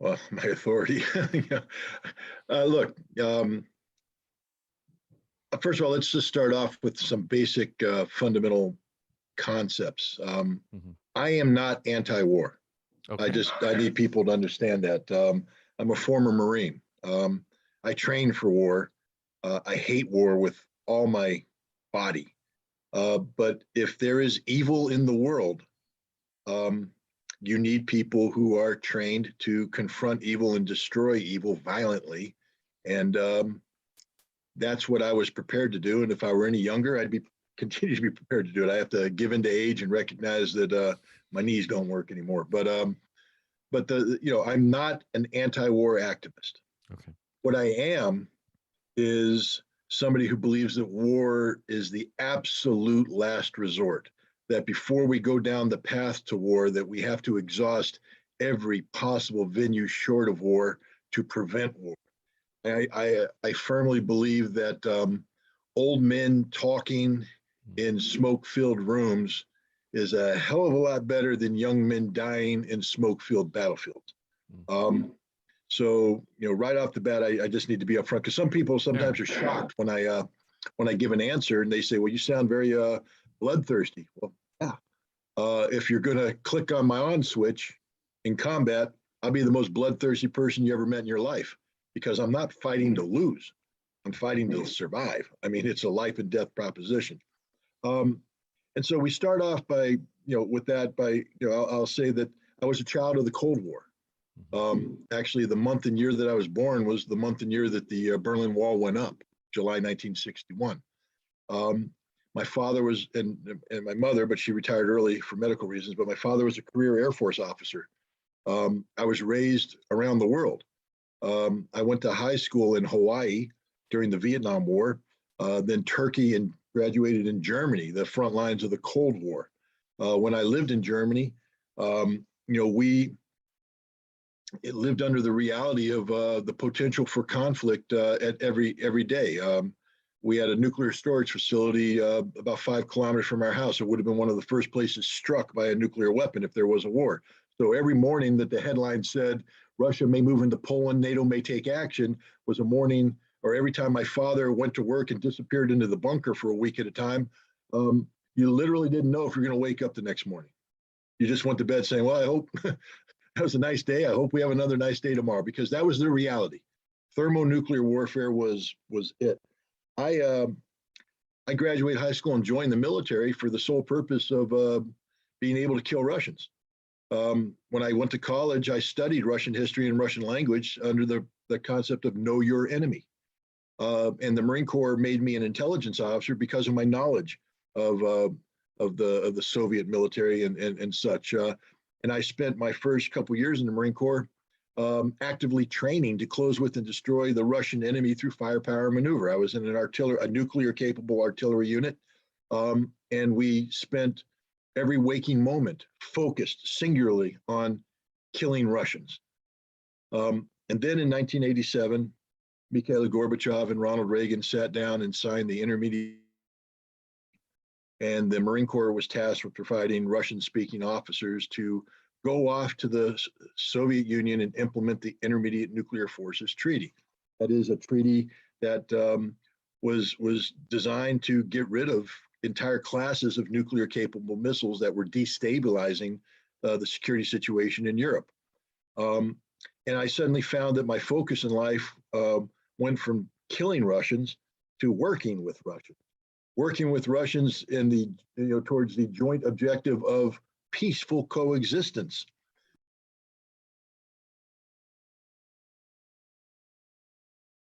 Well, my authority. Yeah. Look, first of all, let's just start off with some basic fundamental concepts. Hmm. I am not anti-war. Okay. I need people to understand that. I'm a former Marine. I trained for war. I hate war with all my body. But if there is evil in the world, um, you need people who are trained to confront evil and destroy evil violently. And that's what I was prepared to do. And if I were any younger, I'd be continue to be prepared to do it. I have to give into age and recognize that my knees don't work anymore. But I'm not an anti-war activist. Okay. What I am is somebody who believes that war is the absolute last resort. That before we go down the path to war, that we have to exhaust every possible venue short of war to prevent war. I firmly believe that old men talking in smoke-filled rooms is a hell of a lot better than young men dying in smoke-filled battlefields. So, right off the bat, I just need to be upfront because some people sometimes are shocked when I give an answer and they say, "Well, you sound very bloodthirsty." Well, yeah. If you're going to click on my on switch in combat, I'll be the most bloodthirsty person you ever met in your life because I'm not fighting to lose. I'm fighting to survive. I mean, it's a life and death proposition. And so we start off by, with that, I'll say that I was a child of the Cold War. Actually, the month and year that I was born was the month and year that the Berlin Wall went up, July 1961. My father was, and my mother, but she retired early for medical reasons, but my father was a career Air Force officer. I was raised around the world. I went to high school in Hawaii during the Vietnam War, then Turkey, and graduated in Germany, the front lines of the Cold War. When I lived in Germany, we lived under the reality of the potential for conflict at every day. We had a nuclear storage facility about 5 kilometers from our house. It would have been one of the first places struck by a nuclear weapon if there was a war. So every morning that the headline said Russia may move into Poland, NATO may take action, was a morning, or every time my father went to work and disappeared into the bunker for a week at a time, you literally didn't know if you're going to wake up the next morning. You just went to bed saying, well, I hope that was a nice day. I hope we have another nice day tomorrow, because that was the reality. Thermonuclear warfare was it. I graduated high school and joined the military for the sole purpose of being able to kill Russians. When I went to college, I studied Russian history and Russian language under the concept of know your enemy. And the Marine Corps made me an intelligence officer because of my knowledge of the Soviet military and such. And I spent my first couple years in the Marine Corps actively training to close with and destroy the Russian enemy through firepower maneuver. I was in a nuclear-capable artillery unit, and we spent every waking moment focused singularly on killing Russians. And then in 1987, Mikhail Gorbachev and Ronald Reagan sat down and signed the intermediate, and the Marine Corps was tasked with providing Russian-speaking officers to go off to the Soviet Union and implement the Intermediate Nuclear Forces Treaty. That is a treaty that was designed to get rid of entire classes of nuclear-capable missiles that were destabilizing the security situation in Europe. And I suddenly found that my focus in life went from killing Russians to working with Russians in the towards the joint objective of peaceful coexistence